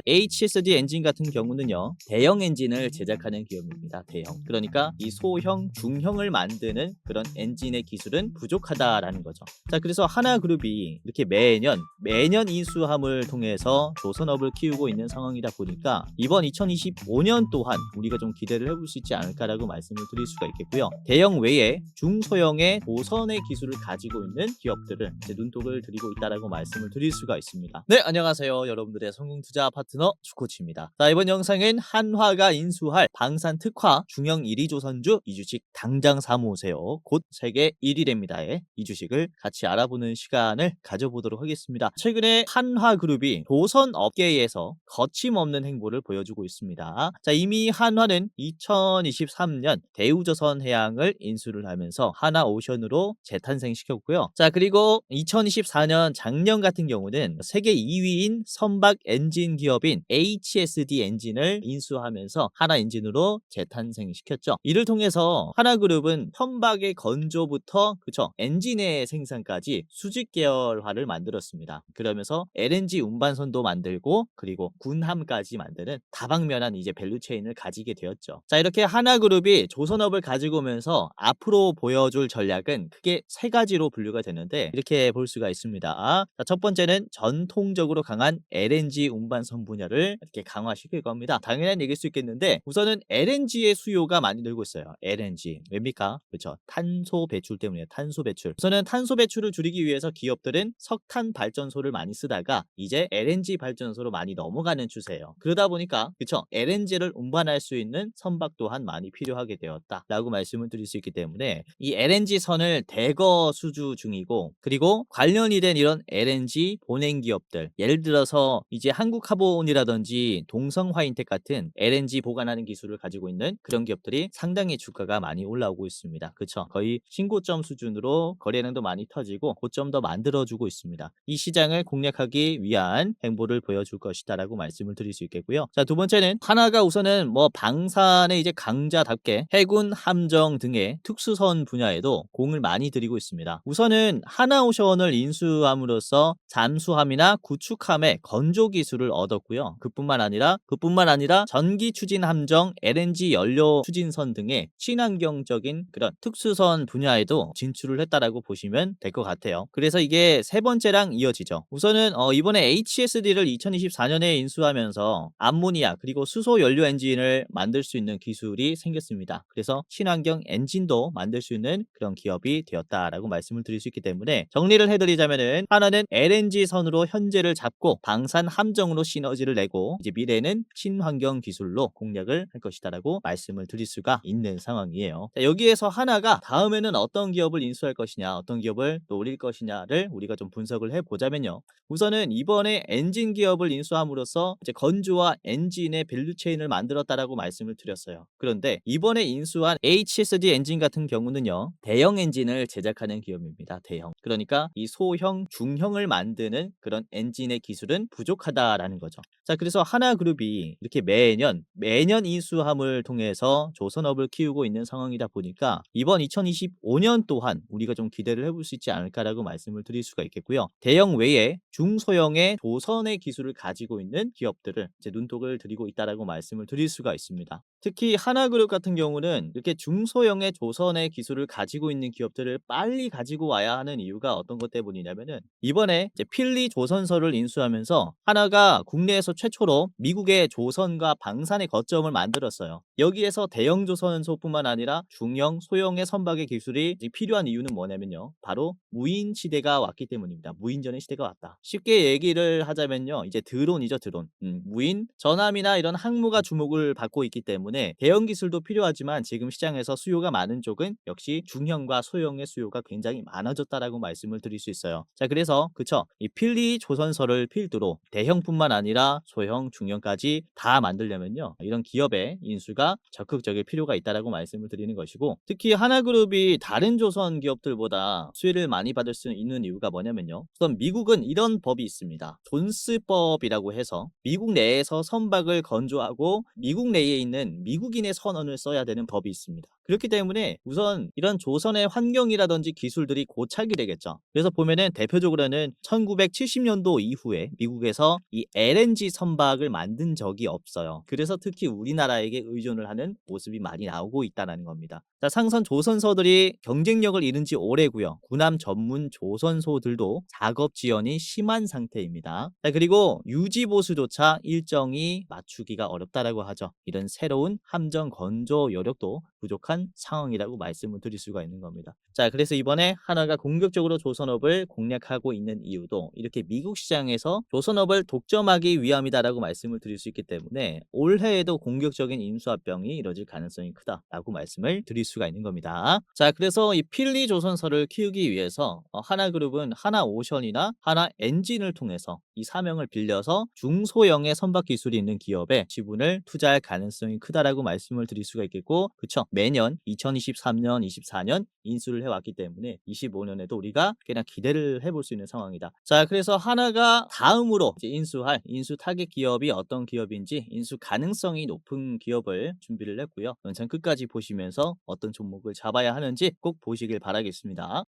HSD 엔진 같은 경우는요, 대형 엔진을 제작하는 기업입니다. 대형. 그러니까 이 소형, 중형을 만드는 그런 엔진의 기술은 부족하다라는 거죠. 자, 그래서 하나그룹이 이렇게 매년 인수함을 통해서 조선업을 키우고 있는 상황이다 보니까 이번 2025년 또한 우리가 좀 기대를 해볼 수 있지 않을까라고 말씀을 드릴 수가 있겠고요. 대형 외에 중소형의 조선의 기술을 가지고 있는 기업들을 이제 눈독을 들이고 있다라고 말씀을 드릴 수가 있습니다. 네, 안녕하세요. 여러분들의 성공투자 파트너 주코치입니다. 자, 이번 영상은 한화가 인수할 방산 특화 중형 1위 조선주 이 주식 당장 사모으세요. 곧 세계 1위 됩니다의 이 주식을 같이 알아보는 시간을 가져보도록 하겠습니다. 최근에 한화그룹이 조선 업계에서 거침없는 행보를 보여주고 있습니다. 자, 이미 한화는 2023년 대우조선해양을 인수를 하면서 하나오션으로 재탄생시켰고요. 자, 그리고 2024년 작년 같은 경우는 세계 2위인 선박 엔진 기업인 HSD 엔진을 인수하면서 하나엔진으로 재탄생시켰죠. 이를 통해서 하나그룹은 선박의 건조부터 엔진의 생산까지 수직 계열화를 만들었습니다. 그러면서 LNG 운반선도 만들고 그리고 군함까지 만드는 다방면한 이제 밸류체인을 가지게 되었죠. 자, 이렇게 하나그룹이 조선업을 가지고 오면서 앞으로 보여줄 전략은 크게 세 가지로 분류가 되는데 이렇게 볼 수가 있습니다. 자, 첫 번째는 전통적으로 강한 LNG 운반선 분야를 이렇게 강화시킬 겁니다. 당연한 얘기일 수 있겠는데 우선은 LNG의 수요가 많이 늘고 있어요. LNG 왜입니까? 그렇죠. 탄소 배출 때문에 탄소 배출. 우선은 탄소 배출을 줄이기 위해서 기업들은 석탄 발전소를 많이 쓰다가 이제 LNG 발전소로 많이 넘어가는 추세예요. 그러다 보니까 LNG를 운반할 수 있는 선박 또한 많이 필요하게 되었다라고 말씀을 드릴 수 있기 때문에 이 LNG 선을 대거 수주 중이고 그리고 관련이 된 이런 LNG 본행 기업들 예를 들어서 이제 한국카본이라든지 동성화인텍 같은 LNG 보관하는 기술을 가지고 있는 그런 기업들이 상당히 주가가 많이 올라오고 있습니다. 그쵸? 거의 신고점 수준으로 거래량도 많이 터지고 고점도 만들어주고 있습니다. 이 시장을 공략하기 위한 행보를 보여줄 것이다라고 말씀을 드릴 수 있겠고요. 자, 두 번째는 하나가 우선은 방산의 이제 강자답게 해군, 함정 등의 특수선 분야에도 공을 많이 들이고 있습니다. 우선은 하나오션을 인수함으로써 잠수함이나 구축함의 건조 기술을 얻었고요. 그뿐만 아니라 전기 추진 함정, LNG 연료 추진선 등의 친환경적인 그런 특수선 분야에도 진출을 했다라고 보시면 될 것 같아요. 그래서 이게 세 번째랑 이어지죠. 우선은 이번에 HSD를 2024년에 인수하면서 암모니아 그리고 수소 연료 엔진을 만들 수 있는 기술이 생겼습니다. 그래서 친환경 엔진도 만들 수 있는 그런 기업이 되었다라고 말씀을 드릴 수 있기 때문에 정리를 해드리자면은 하나는 LNG 선으로 현재를 잡고 방산 함정으로 시너지를 내고 이제 미래는 친환경 기술로 공략을 할 것이다라고 말씀을 드릴 수가 있는 상황이에요. 자, 여기에서 하나가 다음에는 어떤 기업을 인수할 것이냐, 어떤 기업을 노릴 것이냐를 우리가 좀 분석을 해보자면요. 우선은 이번에 엔진 기업을 인수함으로써 이제 건조와 엔진의 밸류체인을 만들었다라고 말씀을 드렸어요. 그런데 이번에 인수한 HSD 엔진 같은 경우는요, 대형 엔진을 제작하는 기업입니다. 대형. 그러니까 이 소형, 중형을 만드는 그런 엔진의 기술은 부족하다라는 거죠. 자, 그래서 하나그룹이 이렇게 매년 인수함을 통해서 조선업을 키우고 있는 상황이다 보니까 이번 2025년 또한 우리가 좀 기대를 해볼 수 있지 않을까라고 말씀을 드릴 수가 있겠고요. 대형 외에 중소형의 조선의 기술을 가지고 있는 기업들을 이제 눈독을 들이고 있다라고 말씀을 드릴 수가 있습니다. 특히 하나그룹 같은 경우는 이렇게 중소형의 조선의 기술을 가지고 있는 기업들을 빨리 가지고 와야 하는 이유가 어떤 것 때문이냐면은 이번에 이제 필리 조선소를 인수하면서 하나가 국내에서 최초로 미국의 조선과 방산의 거점을 만들었어요. 여기에서 대형 조선소뿐만 아니라 중형, 소형의 선박의 기술이 필요한 이유는 뭐냐면요. 바로 무인 시대가 왔기 때문입니다. 무인전의 시대가 왔다. 쉽게 얘기를 하자면요. 이제 드론이죠, 드론. 무인, 전함이나 이런 항모가 주목을 받고 있기 때문에 대형 기술도 필요하지만 지금 시장에서 수요가 많은 쪽은 역시 중형과 소형의 수요가 굉장히 많아졌다라고 말씀을 드릴 수 있어요. 자, 그래서 이 필리 조선소를 필두로 대형뿐만 아니라 소형, 중형까지 다 만들려면요. 이런 기업의 인수가 적극적일 필요가 있다라고 말씀을 드리는 것이고 특히 하나그룹이 다른 조선 기업들보다 수혜를 많이 받을 수 있는 이유가 뭐냐면요. 우선 미국은 이런 법이 있습니다. 존스법이라고 해서 미국 내에서 선박을 건조하고 미국 내에 있는 미국인의 선언을 써야 되는 법이 있습니다. 그렇기 때문에 우선 이런 조선의 환경이라든지 기술들이 고착이 되겠죠. 그래서 보면은 대표적으로는 1970년도 이후에 미국에서 이 LNG 선박을 만든 적이 없어요. 그래서 특히 우리나라에게 의존을 하는 모습이 많이 나오고 있다는 겁니다. 자, 상선 조선소들이 경쟁력을 잃은 지 오래고요. 군함 전문 조선소들도 작업 지연이 심한 상태입니다. 자, 그리고 유지 보수조차 일정이 맞추기가 어렵다라고 하죠. 이런 새로운 함정 건조 여력도 부족한 상황이라고 말씀을 드릴 수가 있는 겁니다. 자, 그래서 이번에 한화가 공격적으로 조선업을 공략하고 있는 이유도 이렇게 미국 시장에서 조선업을 독점하기 위함이다라고 말씀을 드릴 수 있기 때문에 올해에도 공격적인 인수합병이 이뤄질 가능성이 크다라고 말씀을 드릴 수가 있는 겁니다. 자, 그래서 이 필리 조선사를 키우기 위해서 하나그룹은 하나오션이나 하나엔진을 통해서 이 사명을 빌려서 중소형의 선박 기술이 있는 기업에 지분을 투자할 가능성이 크다라고 말씀을 드릴 수가 있겠고, 그쵸, 매년 2023년, 24년 인수를 해왔기 때문에 25년에도 우리가 꽤나 기대를 해볼 수 있는 상황이다. 자, 그래서 하나가 다음으로 이제 인수할 인수 타겟 기업이 어떤 기업인지, 인수 가능성이 높은 기업을 준비를 했고요. 영상 끝까지 보시면서 어떤 종목을 잡아야 하는지 꼭 보시길 바라겠습니다.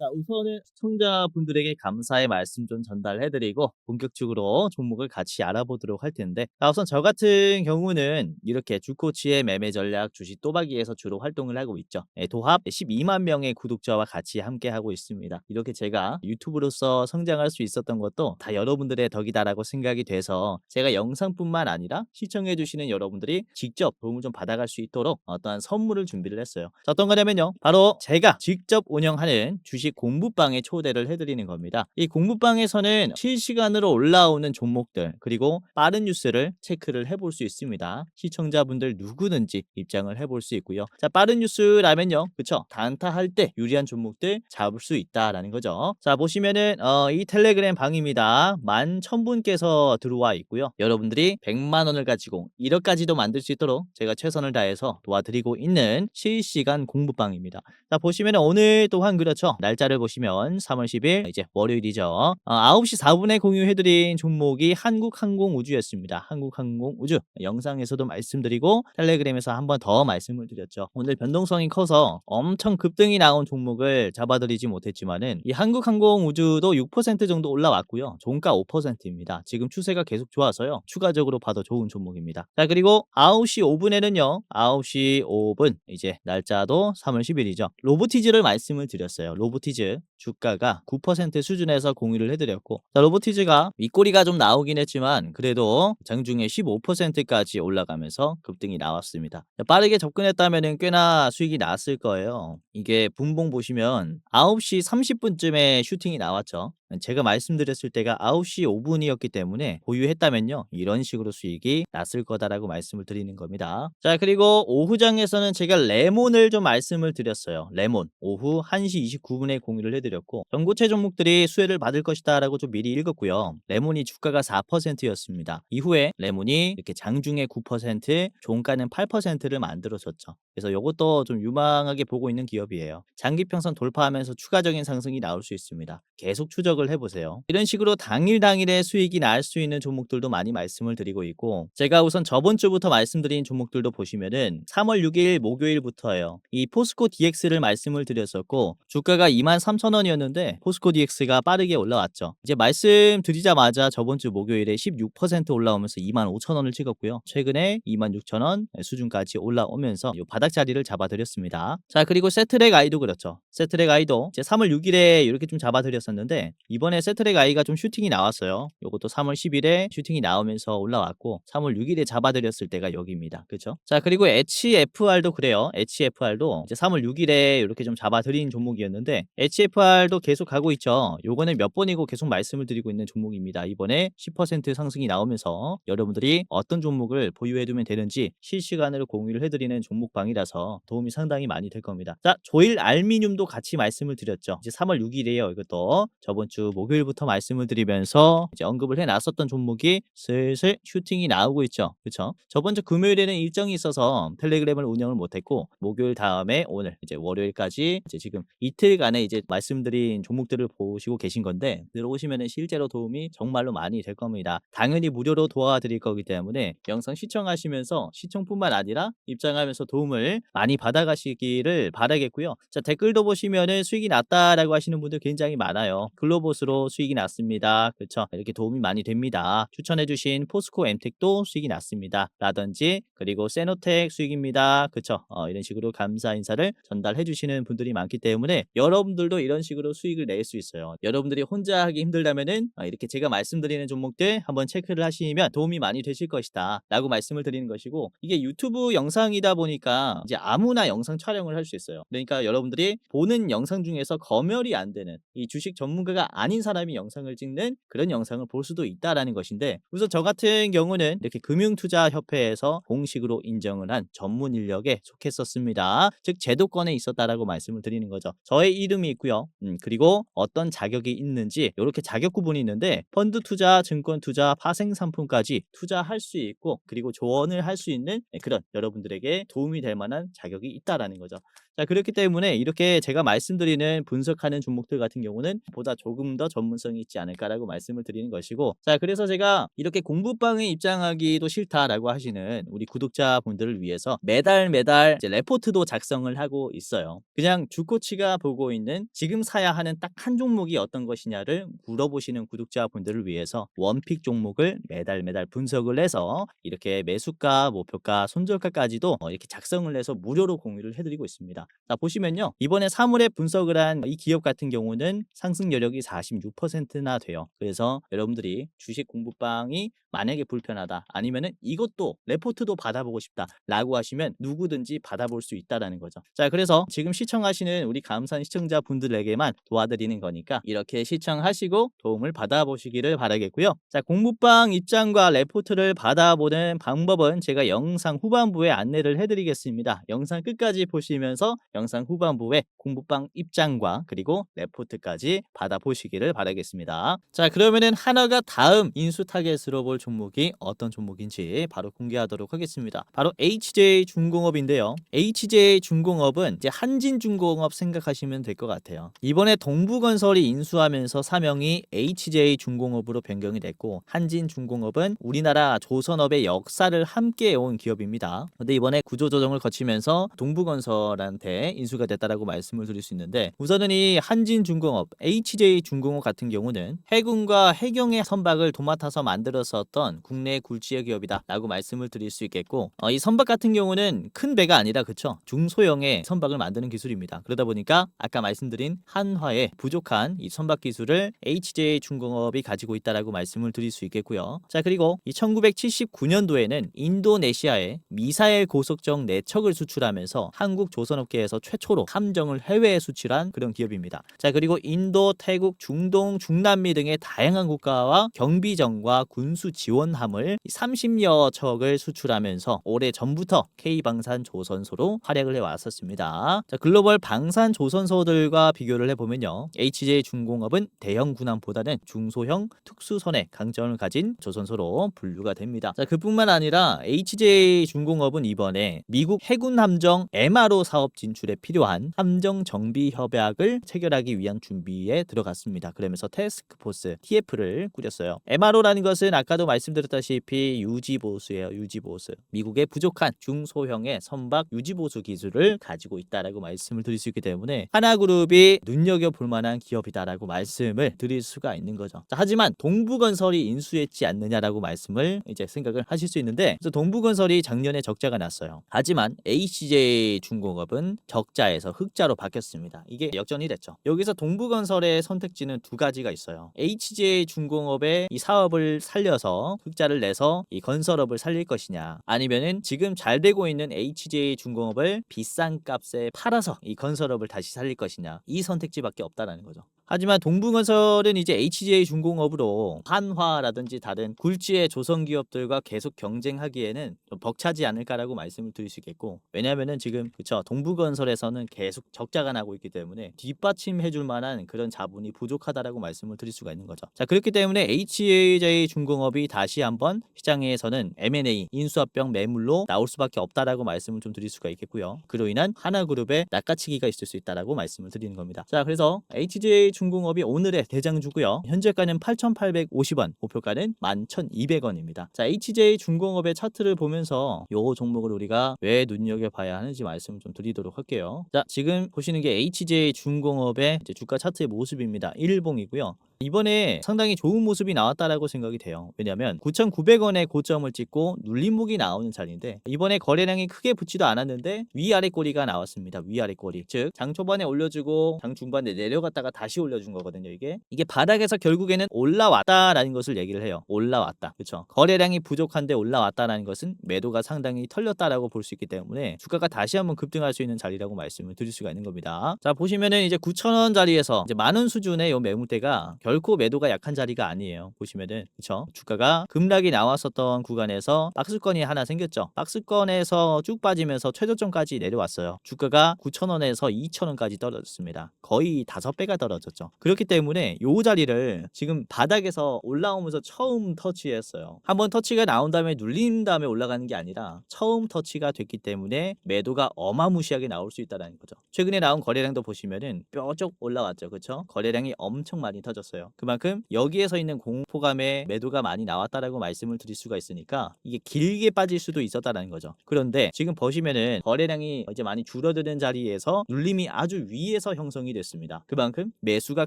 자, 우선은 시청자분들에게 감사의 말씀 좀 전달해드리고 본격적으로 종목을 같이 알아보도록 할 텐데, 우선 저 같은 경우는 이렇게 주코치의 매매 전략 주식 또박이에서 주로 활동을 하고 있죠. 도합 12만 명의 구독자와 같이 함께 하고 있습니다. 이렇게 제가 유튜브로서 성장할 수 있었던 것도 다 여러분들의 덕이다라고 생각이 돼서 제가 영상뿐만 아니라 시청해주시는 여러분들이 직접 도움을 좀 받아갈 수 있도록 어떠한 선물을 준비를 했어요. 자, 어떤 거냐면요, 바로 제가 직접 운영하는 주식 공부방에 초대를 해드리는 겁니다. 이 공부방에서는 실시간으로 올라오는 종목들 그리고 빠른 뉴스를 체크를 해볼 수 있습니다. 시청자분들 누구든지 입장을 해볼 수 있고요. 자, 빠른 뉴스라면요, 그쵸, 단타할 때 유리한 종목들 잡을 수 있다라는 거죠. 자, 보시면은 이 텔레그램 방입니다. 11,000분께서 들어와 있고요. 여러분들이 100만 원을 가지고 1억까지도 만들 수 있도록 제가 최선을 다해서 도와드리고 있는 실시간 공부방입니다. 자, 보시면 오늘 또한 그렇죠. 날짜를 보시면 3월 10일 이제 월요일이죠. 9시 4분에 공유해드린 종목이 한국항공우주였습니다. 한국항공우주 영상에서도 말씀드리고 텔레그램에서 한 번 더 말씀을 드렸죠. 오늘 변동성이 커서 엄청 급등이 나온 종목을 잡아드리지 못했지만은 이 한국항공우주도 6% 정도 올라왔고요. 종가 5%입니다. 지금 추세가 계속 좋아서요, 추가적으로 봐도 좋은 종목입니다. 자, 그리고 9시 5분에는요 9시 5분 이제 날짜도 3월 10일이죠. 로보티즈를 말씀을 드렸어요. 로보티즈 주가가 9% 수준에서 공유를 해드렸고, 자, 로보티즈가 윗꼬리가 좀 나오긴 했지만 그래도 장중에 15%까지 올라가면서 급등이 나왔습니다. 자, 빠르게 접근했다면 꽤나 수익이 났을 거예요. 이게 분봉 보시면 9시 30분쯤에 슈팅이 나왔죠. 제가 말씀드렸을 때가 9시 5분이었기 때문에 보유했다면요 이런 식으로 수익이 났을 거다라고 말씀을 드리는 겁니다. 자, 그리고 오후장에서는 제가 레몬을 좀 말씀을 드렸어요. 레몬 오후 1시 29분에 공유를 해드렸고, 전고체 종목들이 수혜를 받을 것이다 라고 좀 미리 읽었고요. 레몬이 주가가 4%였습니다. 이후에 레몬이 이렇게 장중에 9%, 종가는 8%를 만들어줬죠. 그래서 이것도 좀 유망하게 보고 있는 기업이에요. 장기평선 돌파하면서 추가적인 상승이 나올 수 있습니다. 계속 추적을 해보세요. 이런 식으로 당일에 수익이 날 수 있는 종목들도 많이 말씀을 드리고 있고, 제가 우선 저번 주부터 말씀드린 종목들도 보시면은 3월 6일 목요일부터예요. 이 포스코 DX를 말씀을 드렸었고 주가가 23,000원이었는데 포스코 DX가 빠르게 올라왔죠. 이제 말씀드리자마자 저번 주 목요일에 16% 올라오면서 25,000원을 찍었고요. 최근에 26,000원 수준까지 올라오면서 이 바닥 자리를 잡아드렸습니다. 자, 그리고 세트랙 아이도 그렇죠. 세트랙 아이도 이제 3월 6일에 이렇게 좀 잡아드렸었는데 이번에 세트랙 아이가 좀 슈팅이 나왔어요. 이것도 3월 10일에 슈팅이 나오면서 올라왔고 3월 6일에 잡아드렸을 때가 여기입니다. 그렇죠? 자, 그리고 HFR도 그래요. HFR도 이제 3월 6일에 이렇게 좀 잡아드린 종목이었는데 HFR도 계속 가고 있죠. 요거는 몇 번이고 계속 말씀을 드리고 있는 종목입니다. 이번에 10% 상승이 나오면서 여러분들이 어떤 종목을 보유해두면 되는지 실시간으로 공유를 해드리는 종목방이라서 도움이 상당히 많이 될 겁니다. 자, 조일 알미늄도 같이 말씀을 드렸죠. 이제 3월 6일이에요. 이것도 저번 주 목요일부터 말씀을 드리면서 이제 언급을 해놨었던 종목이 슬슬 슈팅이 나오고 있죠. 그렇죠? 저번 주 금요일에는 일정이 있어서 텔레그램을 운영을 못했고 목요일 다음에 오늘 이제 월요일까지 이제 지금 이틀간의 이제 말씀드린 말씀드린 종목들을 보시고 계신 건데 들어오시면은 실제로 도움이 정말로 많이 될 겁니다. 당연히 무료로 도와드릴 거기 때문에 영상 시청하시면서 시청뿐만 아니라 입장하면서 도움을 많이 받아가시기를 바라겠고요. 자, 댓글도 보시면은 수익이 났다라고 하시는 분들 굉장히 많아요. 글로봇으로 수익이 났습니다. 그렇죠? 이렇게 도움이 많이 됩니다. 추천해주신 포스코 엠텍도 수익이 났습니다. 라든지 그리고 세노텍 수익입니다. 그렇죠? 이런 식으로 감사 인사를 전달해 주시는 분들이 많기 때문에 여러분들도 이런 식으로 수익을 낼 수 있어요. 여러분들이 혼자 하기 힘들다면은 이렇게 제가 말씀드리는 종목들 한번 체크를 하시면 도움이 많이 되실 것이다 라고 말씀을 드리는 것이고, 이게 유튜브 영상이다 보니까 이제 아무나 영상 촬영을 할 수 있어요. 그러니까 여러분들이 보는 영상 중에서 검열이 안 되는 이 주식 전문가가 아닌 사람이 영상을 찍는 그런 영상을 볼 수도 있다라는 것인데, 우선 저 같은 경우는 이렇게 금융투자협회에서 공식으로 인정을 한 전문 인력에 속했었습니다. 즉 제도권에 있었다라고 말씀을 드리는 거죠. 저의 이름이 있고요. 그리고 어떤 자격이 있는지 이렇게 자격 구분이 있는데, 펀드 투자, 증권 투자, 파생 상품까지 투자할 수 있고 그리고 조언을 할 수 있는 그런 여러분들에게 도움이 될 만한 자격이 있다라는 거죠. 자, 그렇기 때문에 이렇게 제가 말씀드리는 분석하는 종목들 같은 경우는 보다 조금 더 전문성이 있지 않을까라고 말씀을 드리는 것이고, 자, 그래서 제가 이렇게 공부방에 입장하기도 싫다라고 하시는 우리 구독자분들을 위해서 매달 이제 레포트도 작성을 하고 있어요. 그냥 주코치가 보고 있는 지금 사야 하는 딱 한 종목이 어떤 것이냐를 물어보시는 구독자분들을 위해서 원픽 종목을 매달 분석을 해서 이렇게 매수가, 목표가, 손절가까지도 이렇게 작성을 해서 무료로 공유를 해드리고 있습니다. 자, 보시면요, 이번에 3월에 분석을 한 이 기업 같은 경우는 상승 여력이 46%나 돼요. 그래서 여러분들이 주식 공부방이 만약에 불편하다, 아니면은 이것도 레포트도 받아보고 싶다 라고 하시면 누구든지 받아볼 수 있다라는 거죠. 자, 그래서 지금 시청하시는 우리 감사한 시청자분들에게만 도와드리는 거니까 이렇게 시청하시고 도움을 받아보시기를 바라겠고요. 자, 공부방 입장과 레포트를 받아보는 방법은 제가 영상 후반부에 안내를 해드리겠습니다. 영상 끝까지 보시면서 영상 후반부에 공부방 입장과 그리고 레포트까지 받아보시기를 바라겠습니다. 자, 그러면은 하나가 다음 인수 타겟으로 볼 종목이 어떤 종목인지 바로 공개하도록 하겠습니다. 바로 HJ중공업인데요. HJ중공업은 이제 한진중공업 생각하시면 될 것 같아요. 이번에 동부건설이 인수하면서 사명이 HJ중공업으로 변경이 됐고, 한진중공업은 우리나라 조선업의 역사를 함께 온 기업입니다. 근데 이번에 구조조정을 거치면서 동부건설한테 인수가 됐다라고 말씀을 드릴 수 있는데, 우선은 이 한진중공업, HJ중공업 같은 경우는 해군과 해경의 선박을 도맡아서 만들었었던 국내 굴지의 기업이다 라고 말씀을 드릴 수 있겠고, 이 선박 같은 경우는 큰 배가 아니라 그쵸, 중소형의 선박을 만드는 기술입니다. 그러다 보니까 아까 말씀드린 한화의 부족한 이 선박 기술을 HJ중공업이 가지고 있다라고 말씀을 드릴 수 있겠고요. 자, 그리고 이 1979년도에는 인도네시아에 미사일 고속정 4척을 수출하면서 한국 조선업계에서 최초로 함정을 해외에 수출한 그런 기업입니다. 자, 그리고 인도, 태국, 중동, 중남미 등의 다양한 국가와 경비정과 군수 지원함을 30여 척을 수출하면서 오래 전부터 K방산조선소로 활약을 해왔었습니다. 자, 글로벌 방산조선소들과 비교를 해보면요, HJ중공업은 대형 군함보다는 중소형 특수선의 강점을 가진 조선소로 분류가 됩니다. 자, 그뿐만 아니라 HJ중공업은 이번에 미국 해군 함정 MRO 사업 진출에 필요한 함정 정비 협약을 체결하기 위한 준비에 들어갔습니다. 그러면서 태스크포스 TF를 꾸렸어요. MRO라는 것은 아까도 말씀드렸다시피 유지보수예요. 유지보수. 미국의 부족한 중소형의 선박 유지보수 기술을 가지고 있다라고 말씀을 드릴 수 있기 때문에 하나그룹이 눈여겨볼 만한 기업이다라고 말씀을 드릴 수가 있는 거죠. 자, 하지만 동부건설이 인수했지 않느냐라고 말씀을 이제 생각을 하실 수 있는데, 그래서 동부건설이 작년에 적자가 났어요. 하지만 HJ중공업은 적자에서 흑자로 바뀌었습니다. 이게 역전이 됐죠. 여기서 동부건설의 선택지는 두 가지가 있어요. HJ중공업의 이 사업을 살려서 흑자를 내서 이 건설업을 살릴 것이냐, 아니면은 지금 잘 되고 있는 HJ중공업을 비싼 값에 팔아서 이 건설업을 다시 살릴 것이냐, 이 선택지밖에 없다라는 거죠. 하지만 동부건설은 이제 HJ중공업으로 한화라든지 다른 굴지의 조선 기업들과 계속 경쟁하기에는 좀 벅차지 않을까라고 말씀을 드릴 수 있겠고, 왜냐하면은 지금 그쵸, 동부건설에서는 계속 적자가 나고 있기 때문에 뒷받침해줄 만한 그런 자본이 부족하다라고 말씀을 드릴 수가 있는 거죠. 자, 그렇기 때문에 HJ중공업이 다시 한번 시장에서는 M&A 인수합병 매물로 나올 수밖에 없다라고 말씀을 좀 드릴 수가 있겠고요. 그로 인한 하나그룹의 낚아치기가 있을 수 있다라고 말씀을 드리는 겁니다. 자, 그래서 HJ중공업이 오늘의 대장주고요. 현재가는 8,850원, 목표가는 11,200원입니다. 자, HJ중공업의 차트를 보면서 요 종목을 우리가 왜 눈여겨봐야 하는지 말씀을 좀 드리도록 할게요. 자, 지금 보시는 게 HJ중공업의 이제 주가 차트의 모습입니다. 1일봉이고요. 이번에 상당히 좋은 모습이 나왔다라고 생각이 돼요. 왜냐면 9,900원의 고점을 찍고 눌림목이 나오는 자리인데, 이번에 거래량이 크게 붙지도 않았는데 위아래 꼬리가 나왔습니다. 위아래 꼬리. 즉 장 초반에 올려주고 장 중반에 내려갔다가 다시 올려준 거거든요. 이게 바닥에서 결국에는 올라왔다라는 것을 얘기를 해요. 올라왔다. 그렇죠? 거래량이 부족한데 올라왔다라는 것은 매도가 상당히 털렸다라고 볼 수 있기 때문에 주가가 다시 한번 급등할 수 있는 자리라고 말씀을 드릴 수가 있는 겁니다. 자, 보시면은 이제 9,000원 자리에서 이제 만원 수준의 요 매물대가 결코 매도가 약한 자리가 아니에요. 보시면은 그쵸, 주가가 급락이 나왔었던 구간에서 박스권이 하나 생겼죠. 박스권에서 쭉 빠지면서 최저점까지 내려왔어요. 주가가 9,000원에서 2,000원까지 떨어졌습니다. 거의 5배가 떨어졌죠. 그렇기 때문에 요 자리를 지금 바닥에서 올라오면서 처음 터치했어요. 한번 터치가 나온 다음에 눌린 다음에 올라가는 게 아니라 처음 터치가 됐기 때문에 매도가 어마무시하게 나올 수 있다는 거죠. 최근에 나온 거래량도 보시면은 뾰족 올라왔죠. 그렇죠? 거래량이 엄청 많이 터졌어요. 그만큼 여기에서 있는 공포감에 매도가 많이 나왔다라고 말씀을 드릴 수가 있으니까 이게 길게 빠질 수도 있었다라는 거죠. 그런데 지금 보시면은 거래량이 이제 많이 줄어드는 자리에서 눌림이 아주 위에서 형성이 됐습니다. 그만큼 매수가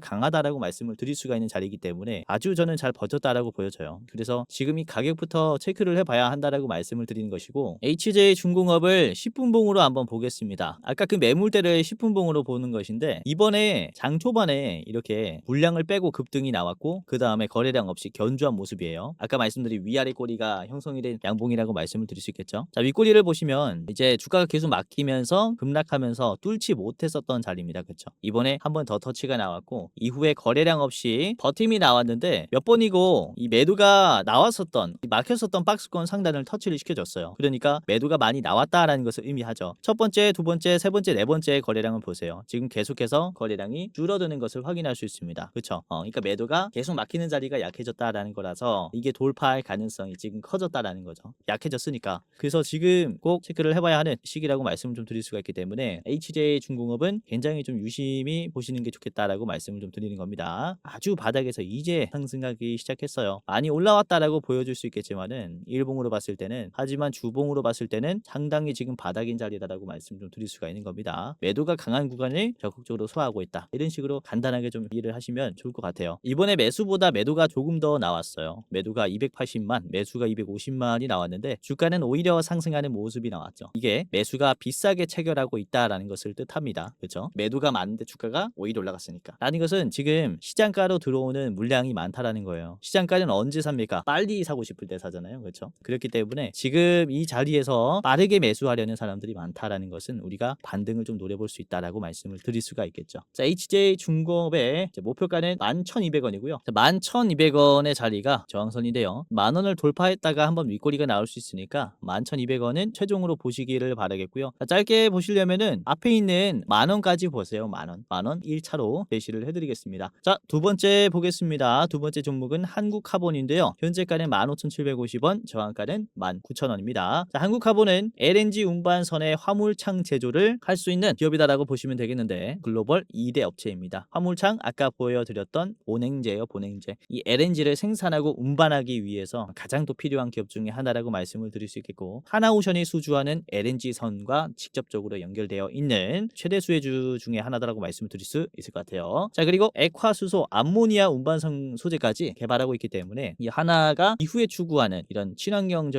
강하다라고 말씀을 드릴 수가 있는 자리이기 때문에 아주 저는 잘 버텼다라고 보여져요. 그래서 지금 이 가격부터 체크를 해봐야 한다라고 말씀을 드리는 것이고, HJ중공업을 10분봉으로 한번 보겠습니다. 아까 그 매물대를 10분봉으로 보는 것인데, 이번에 장 초반에 이렇게 물량을 빼고 급등이 나왔고 그 다음에 거래량 없이 견주한 모습이에요. 아까 말씀드린 위아래 꼬리가 형성이 된 양봉이라고 말씀을 드릴 수 있겠죠. 자, 윗꼬리를 보시면 이제 주가가 계속 막히면서 급락하면서 뚫지 못했었던 자리입니다. 그렇죠? 이번에 한 번 더 터치가 나왔고 이후에 거래량 없이 버팀이 나왔는데 몇 번이고 이 매도가 나왔었던 막혔었던 박스권 상단을 터치를 시켜줬어요. 그러니까 매도가 많이 나왔다라는 것을 의미하죠. 첫 번째, 두 번째, 세 번째, 네 번째 거래량을 보세요. 지금 계속해서 거래량이 줄어드는 것을 확인할 수 있습니다. 그렇죠? 그러니까 매도가 계속 막히는 자리가 약해졌다라는 거라서 이게 돌파할 가능성이 지금 커졌다라는 거죠. 약해졌으니까. 그래서 지금 꼭 체크를 해봐야 하는 시기라고 말씀을 좀 드릴 수가 있기 때문에 HJ중공업은 굉장히 좀 유심히 보시는 게 좋겠다라고 말씀을 좀 드리는 겁니다. 아주 바닥에서 이제 상승하기 시작했어요. 많이 올라왔다라고 보여줄 수 있겠지만은 일봉으로 봤을 때는, 하지만 주봉으로 봤을 때는 상당히 지금 바닥인 자리다라고 말씀 좀 드릴 수가 있는 겁니다. 매도가 강한 구간을 적극적으로 소화하고 있다. 이런 식으로 간단하게 좀 이해를 하시면 좋을 것 같아요. 이번에 매수보다 매도가 조금 더 나왔어요. 매도가 280만, 매수가 250만이 나왔는데 주가는 오히려 상승하는 모습이 나왔죠. 이게 매수가 비싸게 체결하고 있다라는 것을 뜻합니다. 그렇죠? 매도가 많은데 주가가 오히려 올라갔으니까. 라는 것은 지금 시장가로 들어오는 물량이 많다라는 거예요. 시장가는 언제 삽니까? 빨리 사고 싶을 때 사잖아요. 그렇죠? 그렇기 때문에 지금 이 자리에서 빠르게 매수하려는 사람들이 많다라는 것은 우리가 반등을 좀 노려볼 수 있다라고 말씀을 드릴 수가 있겠죠. 자, HJ중공업의 목표가는 11,200원이고요. 11,200원의 자리가 저항선인데요. 만원을 돌파했다가 한번 윗꼬리가 나올 수 있으니까 11,200원은 최종으로 보시기를 바라겠고요. 자, 짧게 보시려면은 앞에 있는 만원까지 보세요. 만원 1차로 제시를 해드리겠습니다. 자, 두 번째 보겠습니다. 두 번째 종목은 한국카본인데요. 현재가는 15,750원, 저항가는 19,000원입니다. 자, 한국카본은 LNG 운반선의 화물창 제조를 할 수 있는 기업이다라고 보시면 되겠는데, 글로벌 2대 업체입니다. 화물창 아까 보여드렸던 보냉제예요. 보냉제. 이 LNG를 생산하고 운반하기 위해서 가장 또 필요한 기업 중에 하나라고 말씀을 드릴 수 있겠고, 하나오션이 수주하는 LNG선과 직접적으로 연결되어 있는 최대 수혜주 중에 하나다라고 말씀을 드릴 수 있을 것 같아요. 자, 그리고 액화수소 암모니아 운반선 소재까지 개발하고 있기 때문에 이 하나가 이후에 추구하는 이런 친환경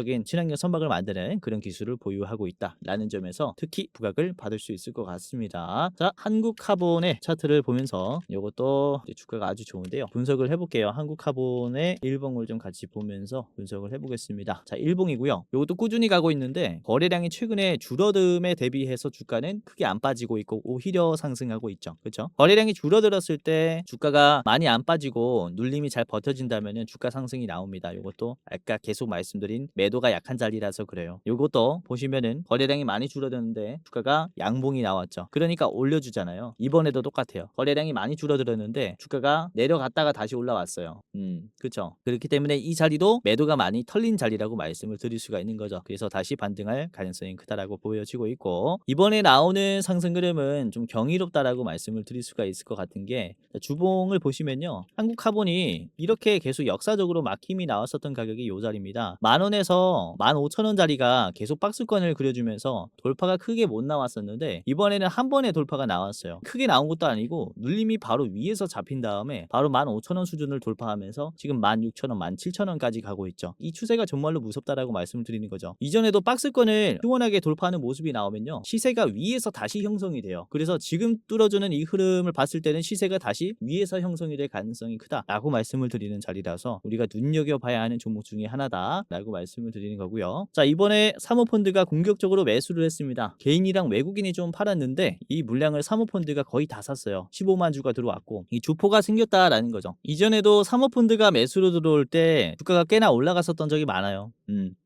선박을 만드는 그런 기술을 보유하고 있다라는 점에서 특히 부각을 받을 수 있을 것 같습니다. 자, 한국카본의 차트를 보면서 이것도 주가가 아주 좋은데요. 분석을 해볼게요. 한국카본의 일봉을 좀 같이 보면서 분석을 해보겠습니다. 자, 일봉이고요. 이것도 꾸준히 가고 있는데 거래량이 최근에 줄어듦에 대비해서 주가는 크게 안 빠지고 있고 오히려 상승하고 있죠. 그렇죠? 거래량이 줄어들었을 때 주가가 많이 안 빠지고 눌림이 잘 버텨진다면 주가 상승이 나옵니다. 이것도 아까 계속 말씀드린 매도가 약한 자리라서 그래요. 이것도 보시면은 거래량이 많이 줄어드는데 주가가 양봉이 나왔죠. 그러니까 올려주잖아요. 이번에도 똑같아요. 거래량이 많이 줄어들었는데 주가가 내려갔다가 다시 올라왔어요. 그렇죠. 그렇기 때문에 이 자리도 매도가 많이 털린 자리라고 말씀을 드릴 수가 있는 거죠. 그래서 다시 반등할 가능성이 크다라고 보여지고 있고, 이번에 나오는 상승 흐름은 좀 경이롭다라고 말씀을 드릴 수가 있을 것 같은 게, 주봉을 보시면요, 한국카본이 이렇게 계속 역사적으로 막힘이 나왔었던 가격이 요 자리입니다. 10,000원에서 15,000원짜리가 계속 박스권을 그려주면서 돌파가 크게 못 나왔었는데 이번에는 한 번에 돌파가 나왔어요. 크게 나온 것도 아니고 눌림이 바로 위에서 잡힌 다음에 바로 15,000원 수준을 돌파하면서 지금 16,000원, 17,000원까지 가고 있죠. 이 추세가 정말로 무섭다라고 말씀을 드리는 거죠. 이전에도 박스권을 시원하게 돌파하는 모습이 나오면요, 시세가 위에서 다시 형성이 돼요. 그래서 지금 뚫어주는 이 흐름을 봤을 때는 시세가 다시 위에서 형성이 될 가능성이 크다라고 말씀을 드리는 자리라서 우리가 눈여겨봐야 하는 종목 중에 하나다라고 말씀을 드리는 거고요. 자, 이번에 사모펀드가 공격적으로 매수를 했습니다. 개인이랑 외국인이 좀 팔았는데 이 물량을 사모펀드가 거의 다 샀어요. 15만 주가 들어왔고 이 주포가 생겼다라는 거죠. 이전에도 사모펀드가 매수로 들어올 때 주가가 꽤나 올라갔었던 적이 많아요.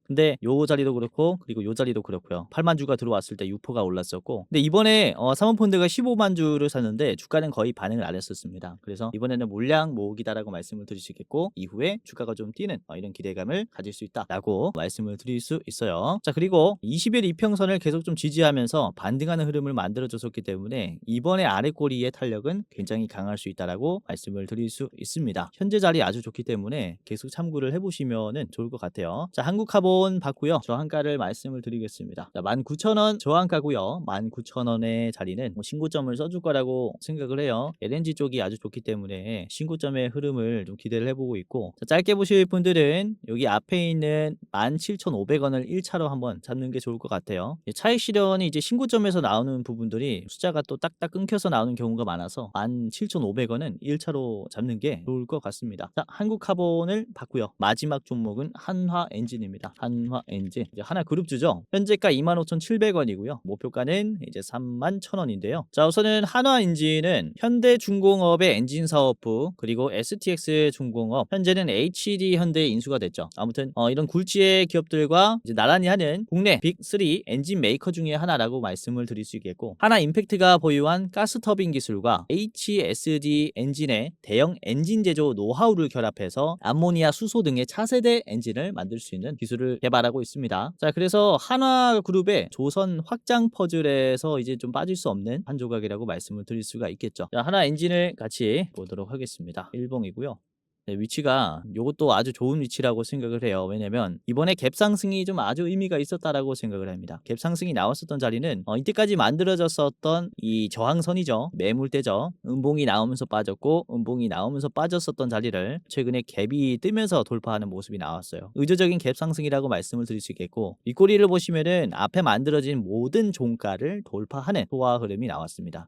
근데 요 자리도 그렇고 그리고 요 자리도 그렇고요. 8만 주가 들어왔을 때 유포가 올랐었고, 근데 이번에 사모펀드가 15만 주를 샀는데 주가는 거의 반응을 안 했었습니다. 그래서 이번에는 물량 모으기다라고 말씀을 드릴 수 있겠고 이후에 주가가 좀 뛰는 이런 기대감을 가질 수 있다라고 말씀을 드릴 수 있어요. 자, 그리고 20일 이평선을 계속 좀 지지하면서 반등하는 흐름을 만들어줬었기 때문에 이번에 아래꼬리의 탄력은 굉장히 강할 수 있다라고 말씀을 드릴 수 있습니다. 현재 자리 아주 좋기 때문에 계속 참고를 해보시면 좋을 것 같아요. 자, 한국카본 봤고요. 저항가를 말씀을 드리겠습니다. 자, 19,000원 저항가고요. 19,000원의 자리는 신고점을 써줄 거라고 생각을 해요. LNG 쪽이 아주 좋기 때문에 신고점의 흐름을 좀 기대를 해보고 있고, 자, 짧게 보실 분들은 여기 앞에 있는 17,500원을 1차로 한번 잡는 게 좋을 것 같아요. 차익 실현이 이제 신고점에서 나오는 부분들이 숫자가 또 딱딱 끊겨서 나오는 경우가 많아서 17,500원은 1차로 잡는 게 좋을 것 같습니다. 자, 한국카본을 봤고요. 마지막 종목은 한화엔진입니다. 한화엔진 이제 하나그룹주죠. 현재가 25,700원이고요. 목표가는 이제 31,000원인데요. 자, 우선은 한화엔진은 현대중공업의 엔진 사업부 그리고 STX중공업, 현재는 HD 현대에 인수가 됐죠. 아무튼 이런 굴지의 기업들과 이제 나란히 하는 국내 빅3 엔진 메이커 중에 하나라고 말씀을 드릴 수 있겠고, 하나임팩트가 보유한 가스터빈 기술과 HSD 엔진의 대형 엔진 제조 노하우를 결합해서 암모니아 수소 등의 차세대 엔진을 만들 수 있는 기술을 개발하고 있습니다. 자, 그래서 한화그룹의 조선 확장 퍼즐에서 이제 좀 빠질 수 없는 한 조각이라고 말씀을 드릴 수가 있겠죠. 자, 한화엔진을 같이 보도록 하겠습니다. 일봉이고요. 네, 위치가 요것도 아주 좋은 위치라고 생각을 해요. 왜냐면 이번에 갭 상승이 좀 아주 의미가 있었다라고 생각을 합니다. 갭 상승이 나왔었던 자리는 이때까지 만들어졌었던 이 저항선이죠. 매물대죠. 음봉이 나오면서 빠졌고 음봉이 나오면서 빠졌었던 자리를 최근에 갭이 뜨면서 돌파하는 모습이 나왔어요. 의도적인 갭 상승이라고 말씀을 드릴 수 있겠고, 윗꼬리를 보시면은 앞에 만들어진 모든 종가를 돌파하는 소화 흐름이 나왔습니다.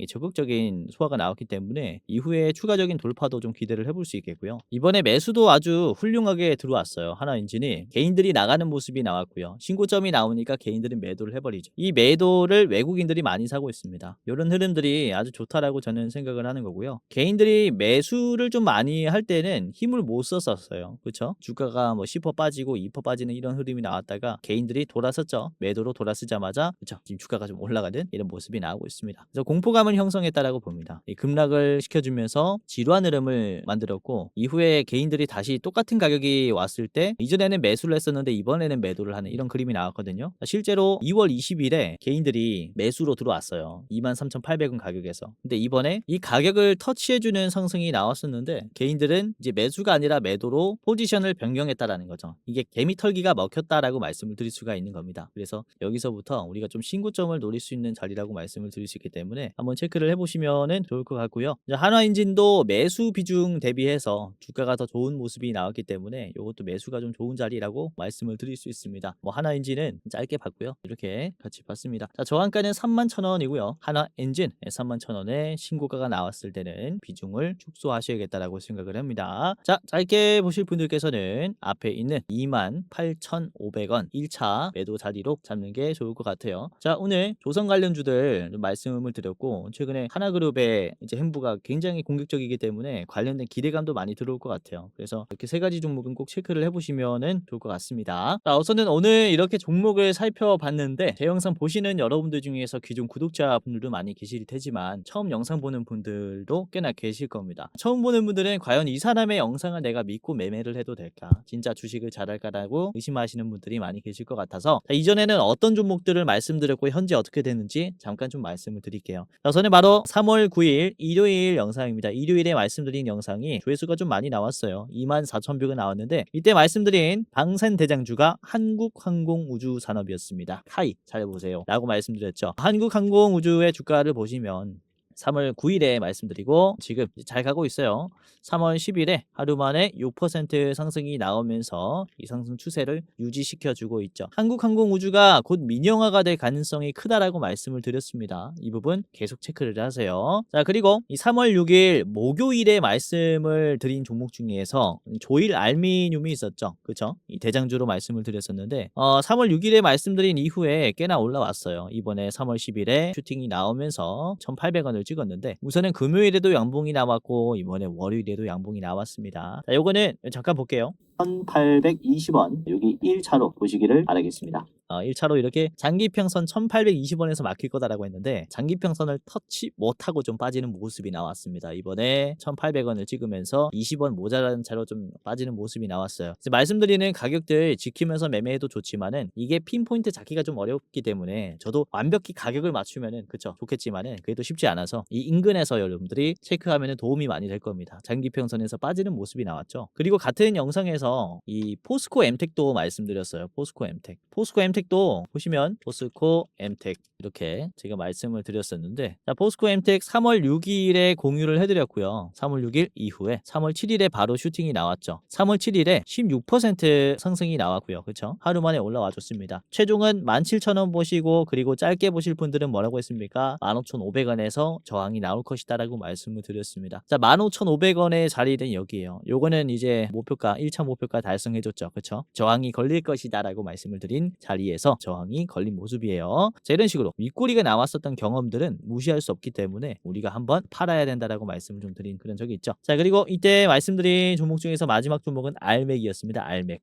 적극적인 소화가 나왔기 때문에 이후에 추가적인 돌파도 좀 기대를 해볼 수 있겠고요. 이번에 매수도 아주 훌륭하게 들어왔어요. 한화엔진이 개인들이 나가는 모습이 나왔고요. 신고점이 나오니까 개인들이 매도를 해버리죠. 이 매도를 외국인들이 많이 사고 있습니다. 이런 흐름들이 아주 좋다라고 저는 생각을 하는 거고요. 개인들이 매수를 좀 많이 할 때는 힘을 못 썼었어요. 그렇죠? 주가가 뭐 10% 빠지고 2% 빠지는 이런 흐름이 나왔다가 개인들이 돌아섰죠. 매도로 돌아서자마자 그렇죠? 지금 주가가 좀 올라가는 이런 모습이 나오고 있습니다. 그래서 공포감을 형성했다라고 봅니다. 이 급락을 시켜주면서 지루한 흐름을 만들었고, 이후에 개인들이 다시 똑같은 가격이 왔을 때 이전에는 매수를 했었는데 이번에는 매도를 하는 이런 그림이 나왔거든요. 실제로 2월 20일에 개인들이 매수로 들어왔어요. 23,800원 가격에서. 근데 이번에 이 가격을 터치해주는 상승이 나왔었는데 개인들은 이제 매수가 아니라 매도로 포지션을 변경했다라는 거죠. 이게 개미 털기가 먹혔다라고 말씀을 드릴 수가 있는 겁니다. 그래서 여기서부터 우리가 좀 신고점을 노릴 수 있는 자리라고 말씀을 드릴 수 있기 때문에 한번 체크를 해보시면 좋을 것 같고요. 한화엔진도 매수 비중 대비해서 비해서 주가가 더 좋은 모습이 나왔기 때문에 이것도 매수가 좀 좋은 자리라고 말씀을 드릴 수 있습니다. 뭐 하나엔진은 짧게 봤고요. 이렇게 같이 봤습니다. 자, 저항가는 31,000원이고요. 하나엔진 31,000원에 신고가가 나왔을 때는 비중을 축소하셔야겠다라고 생각을 합니다. 자, 짧게 보실 분들께서는 앞에 있는 28,500원 1차 매도 자리로 잡는 게 좋을 것 같아요. 자, 오늘 조선 관련주들 좀 말씀을 드렸고, 최근에 하나그룹의 이제 행보가 굉장히 공격적이기 때문에 관련된 기대감도 많이 들어올 것 같아요. 그래서 이렇게 세 가지 종목은 꼭 체크를 해보시면 좋을 것 같습니다. 자, 우선은 오늘 이렇게 종목을 살펴봤는데, 제 영상 보시는 여러분들 중에서 기존 구독자분들도 많이 계실 테지만 처음 영상 보는 분들도 꽤나 계실 겁니다. 처음 보는 분들은 과연 이 사람의 영상을 내가 믿고 매매를 해도 될까, 진짜 주식을 잘할까라고 의심하시는 분들이 많이 계실 것 같아서, 자, 이전에는 어떤 종목들을 말씀드렸고 현재 어떻게 되는지 잠깐 좀 말씀을 드릴게요. 자, 우선은 바로 3월 9일 일요일 영상입니다. 일요일에 말씀드린 영상이 조회수가 좀 많이 나왔어요. 24,000뷰가 나왔는데, 이때 말씀드린 방산대장주가 한국항공우주산업이었습니다. 카이 잘 보세요 라고 말씀드렸죠. 한국항공우주의 주가를 보시면 3월 9일에 말씀드리고 지금 잘 가고 있어요. 3월 10일에 하루 만에 6% 상승이 나오면서 이 상승 추세를 유지시켜주고 있죠. 한국항공우주가 곧 민영화가 될 가능성이 크다라고 말씀을 드렸습니다. 이 부분 계속 체크를 하세요. 자, 그리고 이 3월 6일 목요일에 말씀을 드린 종목 중에서 조일 알미늄이 있었죠. 그렇죠? 이 대장주로 말씀을 드렸었는데 3월 6일에 말씀드린 이후에 꽤나 올라왔어요. 이번에 3월 10일에 슈팅이 나오면서 1,800원을 찍었는데, 우선은 금요일에도 양봉이 나왔고 이번에 월요일에도 양봉이 나왔습니다. 자, 요거는 잠깐 볼게요. 1,820원 여기 1차로 보시기를 바라겠습니다. 1차로 이렇게 장기평선 1,820원에서 막힐 거다라고 했는데 장기평선을 터치 못하고 좀 빠지는 모습이 나왔습니다. 이번에 1,800원을 찍으면서 20원 모자라는 차로 좀 빠지는 모습이 나왔어요. 말씀드리는 가격들 지키면서 매매해도 좋지만은 이게 핀포인트 잡기가 좀 어렵기 때문에 저도 완벽히 가격을 맞추면은 그쵸 좋겠지만은 그래도 쉽지 않아서 이 인근에서 여러분들이 체크하면은 도움이 많이 될 겁니다. 장기평선에서 빠지는 모습이 나왔죠. 그리고 같은 영상에서 이 포스코 엠텍도 말씀드렸어요. 포스코 엠텍도 보시면 포스코 엠텍 이렇게 제가 말씀을 드렸었는데, 자, 포스코 엠텍 3월 6일에 공유를 해드렸고요. 3월 6일 이후에 3월 7일에 바로 슈팅이 나왔죠. 3월 7일에 16% 상승이 나왔고요. 그렇죠? 하루 만에 올라와 줬습니다. 최종은 17,000원 보시고, 그리고 짧게 보실 분들은 뭐라고 했습니까? 15,500원에서 저항이 나올 것이다 라고 말씀을 드렸습니다. 자, 15,500원의 자리는 여기에요. 요거는 이제 목표가 1차 목표가 달성해줬죠. 그렇죠? 저항이 걸릴 것이다 라고 말씀을 드린 자리에서 저항이 걸린 모습이에요. 자, 이런 식으로 윗꼬리가 나왔었던 경험들은 무시할 수 없기 때문에 우리가 한번 팔아야 된다라고 말씀을 좀 드린 그런 적이 있죠. 자, 그리고 이때 말씀드린 종목 중에서 마지막 종목은 알맥이었습니다. 알맥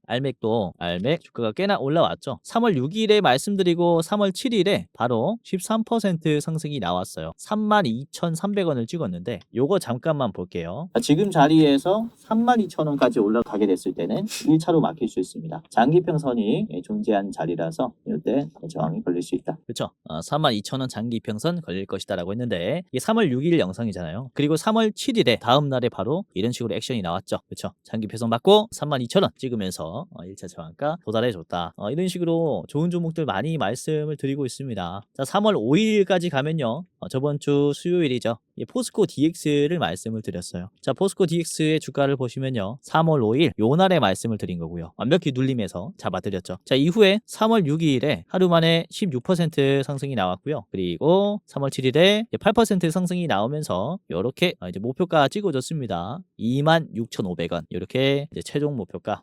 주가가 꽤나 올라왔죠. 3월 6일에 말씀드리고 3월 7일에 바로 13% 상승이 나왔어요. 32,300원을 찍었는데 요거 잠깐만 볼게요. 지금 자리에서 32,000원까지 올라가게 됐을 때는 1차로 막힐 수 있습니다. 장기평선이 존재한 자리라서 이때 저항이 걸릴 수 있다. 그렇죠? 32,000원 장기평선 걸릴 것이다 라고 했는데 이게 3월 6일 영상이잖아요. 그리고 3월 7일에 다음 날에 바로 이런 식으로 액션이 나왔죠. 그렇죠? 장기평선 받고 32,000원 찍으면서 1차 저항가 도달해줬다. 이런 식으로 좋은 종목들 많이 말씀을 드리고 있습니다. 자, 3월 5일까지 가면요. 저번 주 수요일이죠. 포스코 DX를 말씀을 드렸어요. 자, 포스코 DX의 주가를 보시면요. 3월 5일 요 날에 말씀을 드린 거고요. 완벽히 눌림에서 잡아드렸죠. 자, 이후에 3월 6일에 하루 만에 16% 상승이 나왔고요. 그리고 3월 7일에 8% 상승이 나오면서 이렇게 이제 목표가 찍어줬습니다. 26,500원 이렇게 이제 최종 목표가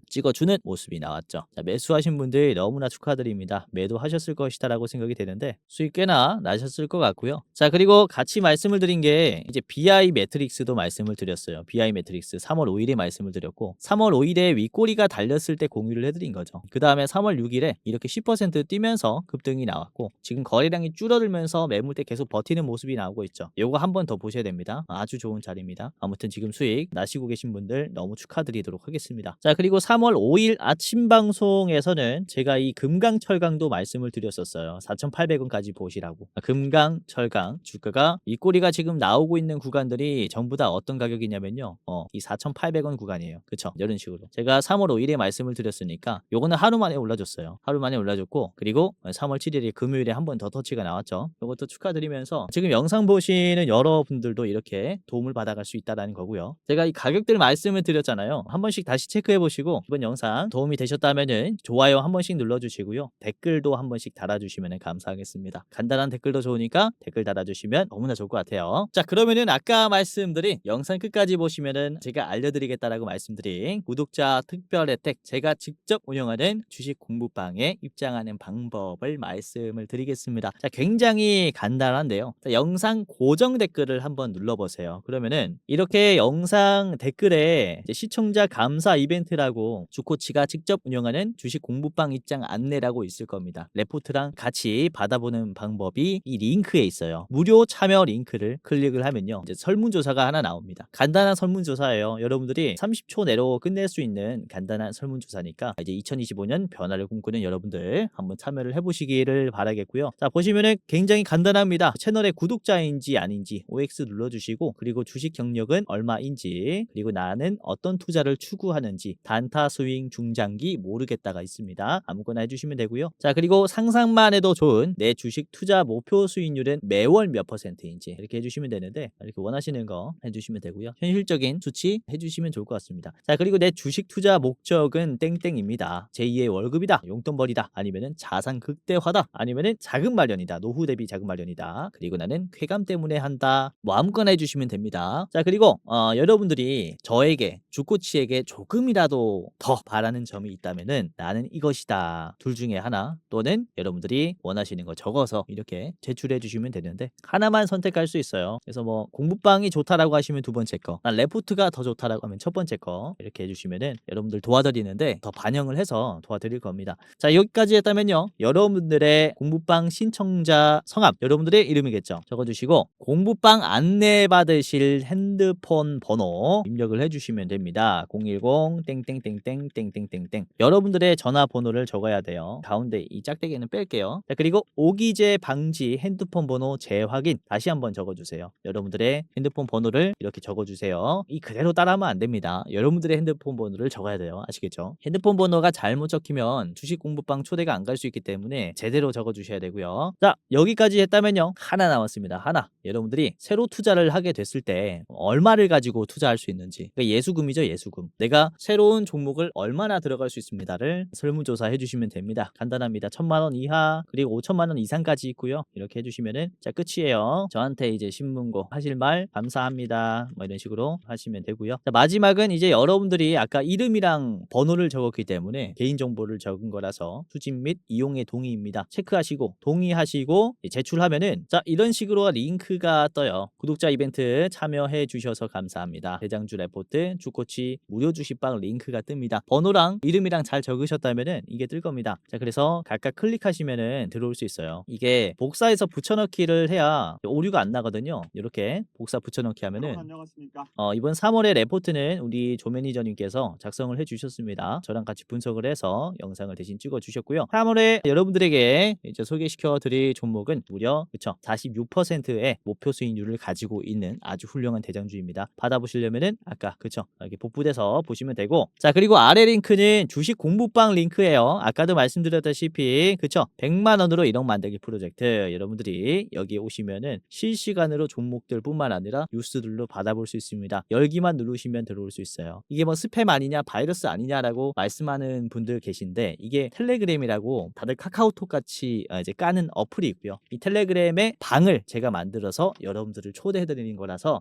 찍어주는 모습이 나왔죠. 자, 매수하신 분들 너무나 축하드립니다. 매도하셨을 것이다 라고 생각이 되는데 수익 꽤나 나셨을 것 같고요. 자, 그리고 같이 말씀을 드린 게 이제 BI 매트릭스도 말씀을 드렸어요. BI 매트릭스 3월 5일에 말씀을 드렸고 3월 5일에 윗꼬리가 달렸을 때 공유를 해드린 거죠. 그 다음에 3월 6일에 이렇게 10% 뛰면서 급등이 나왔고 지금 거래량이 줄어들면서 매물대 계속 버티는 모습이 나오고 있죠. 요거 한 번 더 보셔야 됩니다. 아주 좋은 자리입니다. 아무튼 지금 수익 나시고 계신 분들 너무 축하드리도록 하겠습니다. 자, 그리고 3월 5일 아침 방송에서는 제가 이 금강 철강도 말씀을 드렸었어요. 4,800원까지 보시라고. 금강 철강 주가가 이 꼬리가 지금 나오고 있는 구간들이 전부 다 어떤 가격이냐면요. 이 4,800원 구간이에요. 그쵸? 이런 식으로. 제가 3월 5일에 말씀을 드렸으니까 요거는 하루 만에 올라줬어요. 하루 만에 올라줬고, 그리고 3월 7일에 금요일에 한 번 더 터치가 나왔죠. 요것도 축하드리면서 지금 영상 보시는 여러분들도 이렇게 도움을 받아갈 수 있다는 거고요. 제가 이 가격들 말씀을 드렸잖아요. 한 번씩 다시 체크해 보시고 이번 영상 도움이 되셨다면은 좋아요 한 번씩 눌러주시고요. 댓글도 한 번씩 달아주시면 감사하겠습니다. 간단한 댓글도 좋으니까 댓글 달아주시면 너무나 좋을 것 같아요. 자, 그러면은 아까 말씀드린 영상 끝까지 보시면은 제가 알려드리겠다라고 말씀드린 구독자 특별 혜택, 제가 직접 운영하는 주식 공부방에 입장하는 방법을 말씀을 드리겠습니다. 자, 굉장히 간단한데요. 자, 영상 고정 댓글을 한번 눌러보세요. 그러면은 이렇게 영상 댓글에 이제 시청자 감사 이벤트라고 주코치가 직접 운영하는 주식 공부방 입장 안내라고 있을 겁니다. 레포트랑 같이 받아보는 방법이 이 링크에 있어요. 무료 참여 링크를 클릭을 하면요, 이제 설문조사가 하나 나옵니다. 간단한 설문조사예요. 여러분들이 30초 내로 끝낼 수 있는 간단한 설문조사니까 이제 2025년 변화를 꿈꾸는 여러분들 한번 참여를 해보시기를 바라겠고요. 자, 보시면은 굉장히 간단합니다. 채널의 구독자인지 아닌지 OX 눌러주시고, 그리고 주식 경력은 얼마인지, 그리고 나는 어떤 투자를 추구하는지, 단타, 스윙, 중장기 모르겠다가 있습니다. 아무거나 해주시면 되고요. 자, 그리고 상상만 해도 좋은 내 주식 투자 목표 수익률은 매월 몇 %인지 이렇게 해주시면 되는데, 이렇게 원하시는 거 해주시면 되고요. 현실적인 수치 해주시면 좋을 것 같습니다. 자, 그리고 내 주식 투자 목적은 땡땡입니다. 제2의 월급이다, 용돈벌이다, 아니면은 자산 극대화다, 아니면은 자금 마련이다, 노후 대비 자금 마련이다, 그리고 나는 쾌감 때문에 한다, 뭐 아무거나 해주시면 됩니다. 자, 그리고 여러분들이 저에게, 주코치에게 조금이라도 더 바라는 점이 있다면은 나는 이것이다, 둘 중에 하나, 또는 여러분들이 원하시는 거 적어서 이렇게 제출해 주시면 되는데 하나만 선택할 수 있어요. 그래서 뭐 공부방이 좋다라고 하시면 두 번째 거, 난 레포트가 더 좋다라고 하면 첫 번째 거, 이렇게 해주시면은 여러분들 도와드리는데 더 반영을 해서 도와드릴 겁니다. 자, 여기까지 했다면요, 여러분들의 공부방 신청자 성함, 여러분들의 이름이겠죠, 적어주시고 공부방 안내 받으실 핸드폰 번호 입력을 해주시면 됩니다. 010 땡땡땡땡 땡땡땡땡. 여러분들의 전화번호를 적어야 돼요. 가운데 이 짝대기는 뺄게요. 자, 그리고 오기재 방지 핸드폰 번호 재확인 다시 한번 적어주세요. 여러분들의 핸드폰 번호를 이렇게 적어주세요. 이 그대로 따라하면 안 됩니다. 여러분들의 핸드폰 번호를 적어야 돼요. 아시겠죠? 핸드폰 번호가 잘못 적히면 주식 공부방 초대가 안 갈 수 있기 때문에 제대로 적어주셔야 되고요. 자, 여기까지 했다면요, 하나 남았습니다. 하나. 여러분들이 새로 투자를 하게 됐을 때 얼마를 가지고 투자할 수 있는지, 그러니까 예수금이죠, 예수금. 내가 새로운 종목을 얼마나 들어갈 수 있습니다를 설문조사 해주시면 됩니다. 간단합니다. 1,000만 원 이하, 그리고 5천만 원 이상까지 있고요. 이렇게 해주시면은 자, 끝이에요. 저한테 이제 신문고 하실 말 감사합니다, 뭐 이런 식으로 하시면 되고요. 자, 마지막은 이제 여러분들이 아까 이름이랑 번호를 적었기 때문에 개인정보를 적은 거라서 수집 및 이용의 동의입니다. 체크하시고 동의하시고 제출하면은 자, 이런 식으로 링크가 떠요. 구독자 이벤트 참여해 주셔서 감사합니다. 대장주 레포트 주코치 무료 주식방 링크가 뜹니다. 번호랑 이름이랑 잘 적으셨다면은 이게 뜰 겁니다. 자, 그래서 각각 클릭하시면은 들어올 수 있어요. 이게 복사해서 붙여넣기를 해야 오류가 안 나거든요. 이렇게 복사 붙여넣기 하면은 안녕하십니까. 이번 3월의 레포트는 우리 조 매니저님께서 작성을 해주셨습니다. 저랑 같이 분석을 해서 영상을 대신 찍어주셨고요. 3월에 여러분들에게 이제 소개시켜 드릴 종목은 무려 46%의 목표 수익률을 가지고 있는 아주 훌륭한 대장주입니다. 받아보시려면은 아까 이렇게 복붙해서 보시면 되고, 자, 그리고 아래 링크는 주식 공부방 링크예요. 아까도 말씀드렸다시피 100만 원으로 1억 만들기 프로젝트, 여러분들이 여기에 오시면은 실시간으로 종목들 뿐만 아니라 뉴스들로 받아볼 수 있습니다. 열기만 누르시면 들어올 수 있어요. 이게 뭐 스팸 아니냐, 바이러스 아니냐라고 말씀하는 분들 계신데, 이게 텔레그램이라고 다들 카카오톡 같이 이제 까는 어플이 있고요. 이 텔레그램의 방을 제가 만들어서 여러분들을 초대해드리는 거라서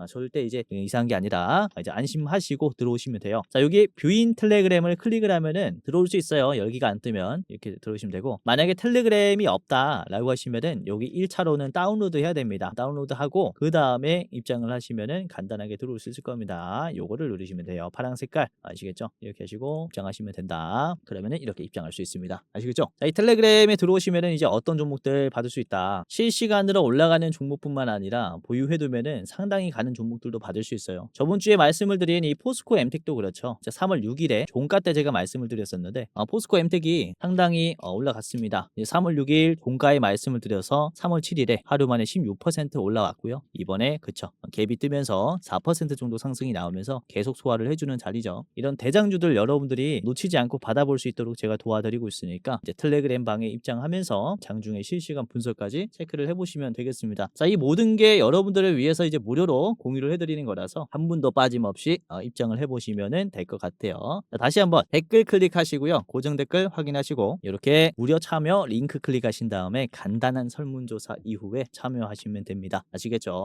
절대 이제 이상한 게 아니라 이제 안심하시고 들어오시면 돼요. 자, 여기 뷰인 텔레그램을 클릭을 하면은 들어올 수 있어요. 열기가 안 뜨면 이렇게 들어오시면 되고, 만약에 텔레그램이 없다라고 하시면은 여기 1차로는 다운로드 해야 됩니다. 다운로드하고 그 다음에 입장을 하시면은 간단하게 들어올 수 있을 겁니다. 요거를 누르시면 돼요. 파란 색깔 아시겠죠? 이렇게 하시고 입장하시면 된다. 그러면은 이렇게 입장할 수 있습니다. 아시겠죠? 자, 이 텔레그램에 들어오시면은 이제 어떤 종목들 받을 수 있다. 실시간으로 올라가는 종목뿐만 아니라 보유해두면은 상당히 가는 종목들도 받을 수 있어요. 저번 주에 말씀을 드린 이 포스코 엠텍도 그렇죠. 그렇죠. 3월 6일에 종가 때 제가 말씀을 드렸었는데 포스코 엠텍이 상당히 올라갔습니다. 3월 6일 종가에 말씀을 드려서 3월 7일에 하루 만에 16% 올라왔고요. 이번에 그쵸, 갭이 뜨면서 4% 정도 상승이 나오면서 계속 소화를 해주는 자리죠. 이런 대장주들 여러분들이 놓치지 않고 받아볼 수 있도록 제가 도와드리고 있으니까 이제 텔레그램 방에 입장하면서 장중에 실시간 분석까지 체크를 해보시면 되겠습니다. 자, 이 모든 게 여러분들을 위해서 이제 무료로 공유를 해드리는 거라서 한 분도 빠짐없이 입장을 해보시면 될 것 같아요. 자, 다시 한번 댓글 클릭하시고요. 고정 댓글 확인하시고 이렇게 무료 참여 링크 클릭하신 다음에 간단한 설문조사 이후에 참여하시면 됩니다. 아시겠죠?